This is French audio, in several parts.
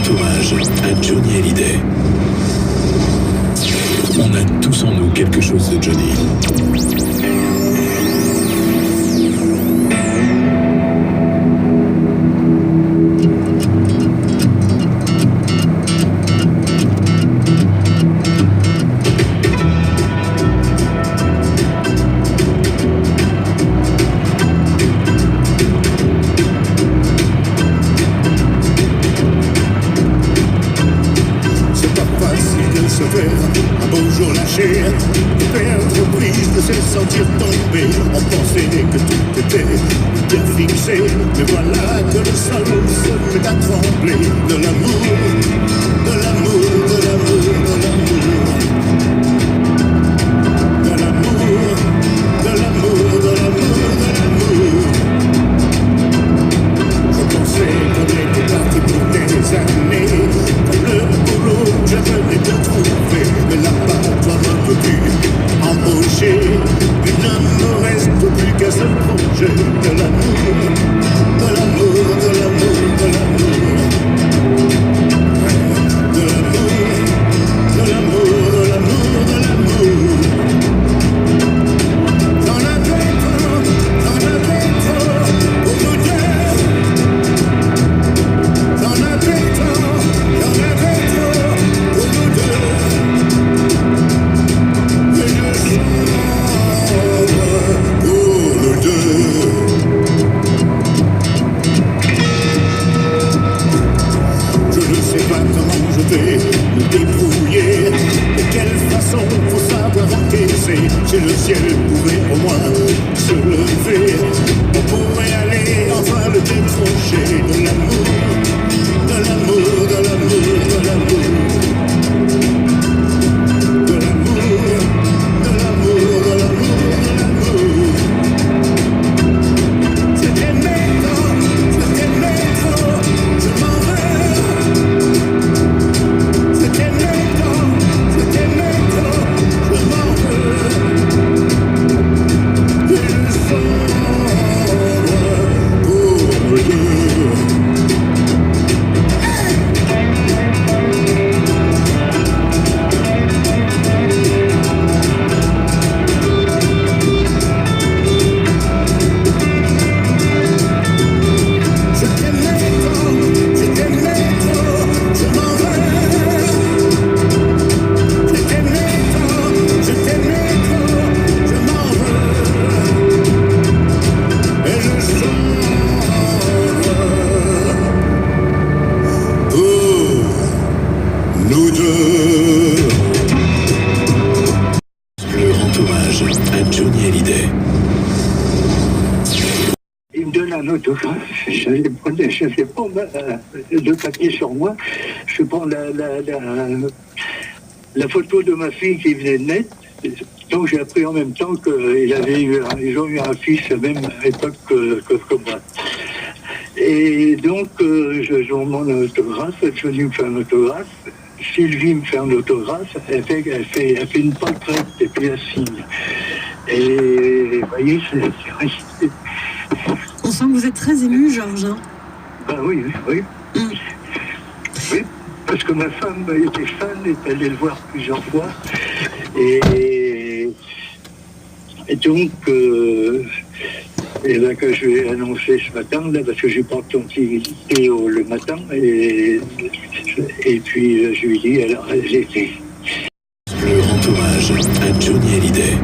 rend hommage à Johnny Hallyday. On a tous en nous quelque chose de Johnny. Un beau jour lâché, de perdre prise, de se sentir tomber. On pensait que tout était bien fixé, mais voilà que le sol se met à trembler. De l'amour, de l'amour, de l'amour, de l'amour. De l'amour, de l'amour, de l'amour, de l'amour. Je pensais qu'on était parti pour des années, comme le boulot que je venais de trouver. Mais là-bas, toi, ne peux plus embaucher. Il ne me reste plus qu'un seul projet. De l'amour, de l'amour, de l'amour, de l'amour. De l'amour, de l'amour, de l'amour, de l'amour. J'en avais trop pour nous deux. J'en avais trop pour nous deux. Et je sombre pour nous deux. Je ne sais pas comment je vais me débrouiller. De quelle façon faut savoir encaisser. Si le ciel pouvait au moins se lever, on pourrait aller enfin le décrocher. De l'amour, de l'amour, de l'amour, de l'amour. De l'amour, de l'amour, de l'amour, de l'amour. C'était métro, je m'en vais. C'était métro, je m'en veux. Et je sombre pour nous deux. C'était métro, je m'en vais. C'était métro, je m'en veux. Et je sombre pour nous deux. Le rend hommage à Johnny Hallyday. Il me donne un autographe, j'avais pas de papier sur moi, je prends la photo de ma fille qui venait de naître, donc j'ai appris en même temps ils ont eu un fils même à l'époque que moi. Et donc je demande un autographe, Johnny me fait un autographe, Sylvie me fait un autographe, elle fait une portrait et puis elle signe. Et vous voyez, c'est resté. On sent que vous êtes très ému, Georges. Ben oui. Oui, parce que ma femme était fan, est allée le voir plusieurs fois. Et donc, et là que je lui ai annoncé ce matin, là, parce que j'ai pas entendu Théo le matin, et puis je lui ai dit, alors j'ai été. Le rend hommage à Johnny Hallyday.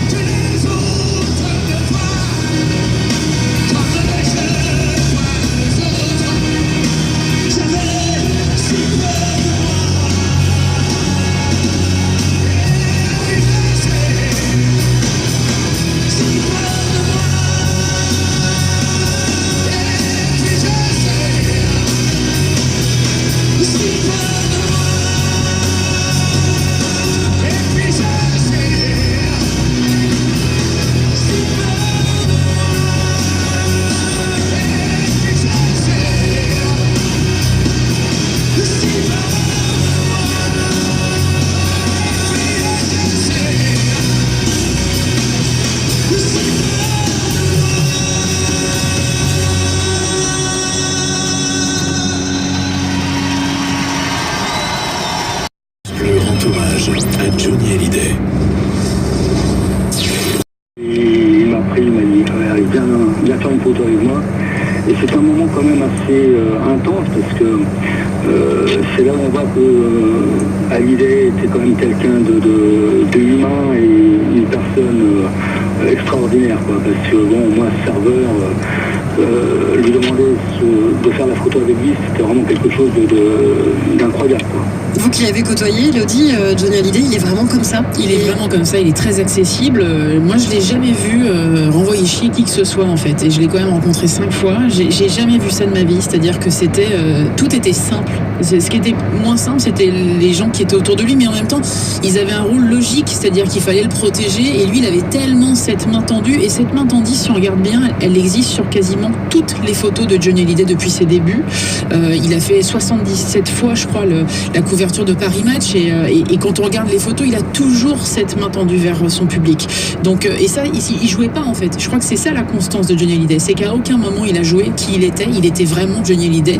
Comme le jeu, Hallyday. Il m'a pris, il m'a dit, allez, viens faire une photo avec moi. Et c'est un moment quand même assez intense parce que c'est là où on voit que Hallyday était quand même quelqu'un de humain et une personne extraordinaire, quoi. Parce que bon, moi, serveur, lui demander de faire la photo avec lui, c'était vraiment quelque chose d'incroyable, quoi. Vous qui l'avez côtoyé, Elodie, Johnny Hallyday, il est vraiment comme ça? Il est vraiment comme ça, il est très accessible. Moi, je l'ai jamais vu renvoyer chier qui que ce soit, en fait. Et je l'ai quand même rencontré 5 fois. J'ai jamais vu ça de ma vie. C'est-à-dire que c'était tout était simple. Ce qui était moins simple, c'était les gens qui étaient autour de lui. Mais en même temps, ils avaient un rôle logique. C'est-à-dire qu'il fallait le protéger. Et lui, il avait tellement cette main tendue. Et cette main tendue, si on regarde bien, elle existe sur quasiment toutes les photos de Johnny Hallyday depuis ses débuts. Il a fait 77 fois, je crois, la couverture de Paris Match. Et quand on regarde les photos, il a toujours cette main tendue vers son public. Donc, et ça, il jouait pas, en fait. Je crois que c'est ça la constance de Johnny Hallyday. C'est qu'à aucun moment il a joué qui il était. Il était vraiment Johnny Hallyday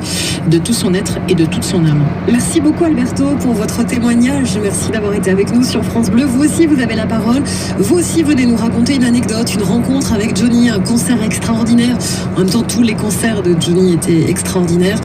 de tout son être et de toute son âme. Merci beaucoup, Alberto, pour votre témoignage. Merci d'avoir été avec nous sur France Bleu. Vous aussi, vous avez la parole. Vous aussi, venez nous raconter une anecdote, une rencontre avec Johnny, un concert extraordinaire. En même temps, tous les concerts de Johnny étaient extraordinaires.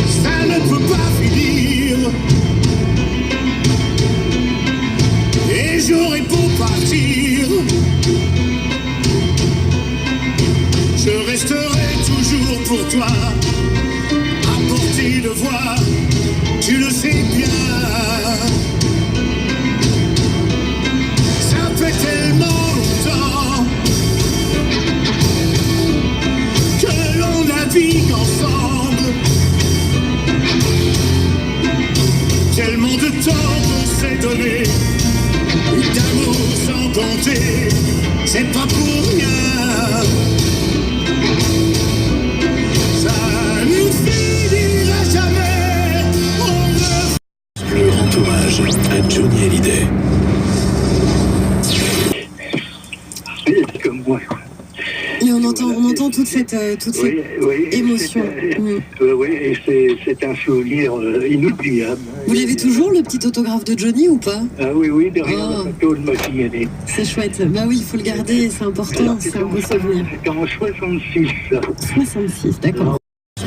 Ça ne peut pas finir. Et j'aurais beau partir, je resterai toujours pour toi, à portée de voix, tu le sais bien. Ça fait tellement longtemps que l'on navigue ensemble, tellement de temps qu'on s'est donné, et d'amour sans compter, c'est pas pour rien. Ça nous finira jamais. Le rend hommage à Johnny Hallyday. C'est comme moi, quoi. Et on entend toute cette émotion. Oui, et c'est un souvenir inoubliable. Vous l'avez toujours, le petit autographe de Johnny, ou pas? Ah oui, derrière Oh. la photo de ma fille, elle est. C'est chouette. Bah oui, il faut le garder, c'est important, c'est un beau souvenir. C'était en 66, ça. 66, d'accord.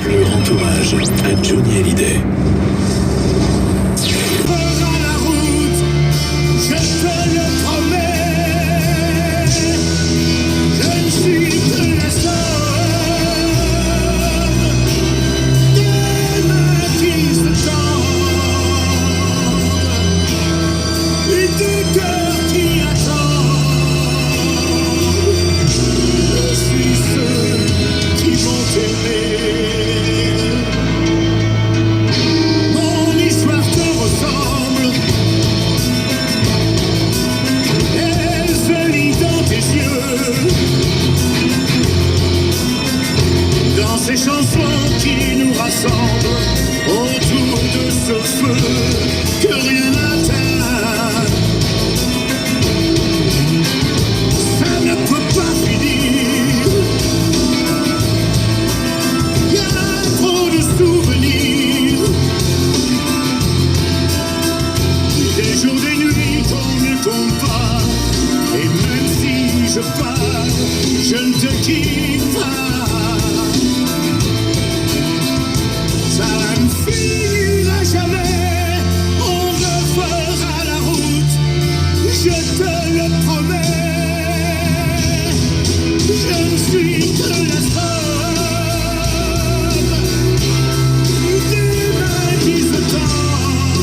Le rend hommage à Johnny Hallyday. Prends la route, je te le promets. Je ne suis que la somme des mains qui se tendent et des cœurs qui attendent. Je suis ceux qui vont t'aimer. Mon histoire te ressemble, elle se lit dans tes yeux, dans ces chansons qui nous rassemblent autour de ce feu que rien n'atteint. Ça ne peut pas finir, y a trop de souvenirs, des jours, des nuits qu'on ne compte pas. Et même si je pars, je ne te quitte pas. Ça ne finira jamais, on refera la route, je te le promets. Je ne suis que la somme des mains qui se tendent,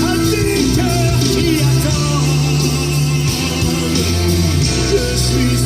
à des cœurs qui attendent. Je suis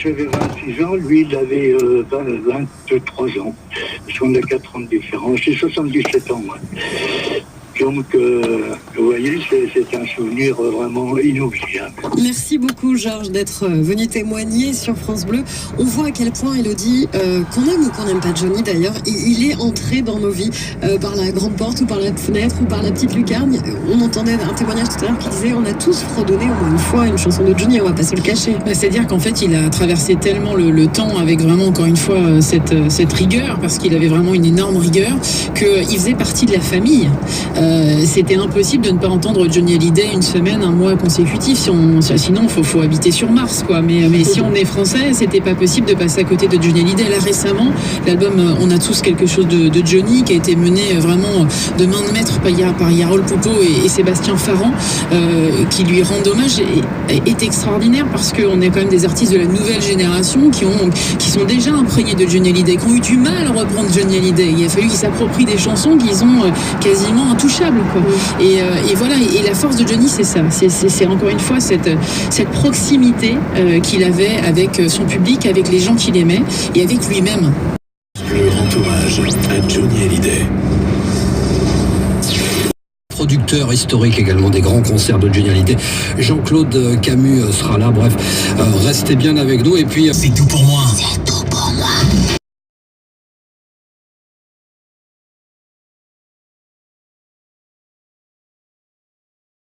j'avais 26 ans, lui, il avait 23 ans. Parce qu'on a 4 ans de différence. J'ai 77 ans, moi. Donc, vous voyez, c'est un souvenir vraiment inoubliable. Merci beaucoup, Georges, d'être venu témoigner sur France Bleu. On voit à quel point, Elodie, qu'on aime ou qu'on n'aime pas Johnny d'ailleurs, il est entré dans nos vies par la grande porte ou par la fenêtre ou par la petite lucarne. On entendait un témoignage tout à l'heure qui disait on a tous fredonné au moins une fois une chanson de Johnny, on va pas se le cacher. C'est-à-dire qu'en fait, il a traversé tellement le temps avec vraiment, encore une fois, cette rigueur, parce qu'il avait vraiment une énorme rigueur, qu'il faisait partie de la famille. C'était impossible de ne pas entendre Johnny Hallyday une semaine, un mois consécutif. Sinon, faut habiter sur Mars, quoi. Mais si on est français, c'était pas possible de passer à côté de Johnny Hallyday. Là, récemment, l'album On a tous quelque chose de Johnny, qui a été mené vraiment de main de maître par Yarol Poupeau et Sébastien Farran, qui lui rendent hommage, est extraordinaire, parce qu'on est quand même des artistes de la nouvelle génération qui sont déjà imprégnés de Johnny Hallyday, qui ont eu du mal à reprendre Johnny Hallyday. Il a fallu qu'ils s'approprient des chansons qu'ils ont quasiment intouchables, quoi. Et voilà, et la force de Johnny, c'est ça. C'est encore une fois cette proximité qu'il avait avec son public, avec les gens qu'il aimait et avec lui-même. Le grand hommage à Johnny Hallyday. Producteur historique également des grands concerts de Johnny Hallyday. Jean-Claude Camus sera là. Bref, restez bien avec nous. Et puis C'est tout pour moi.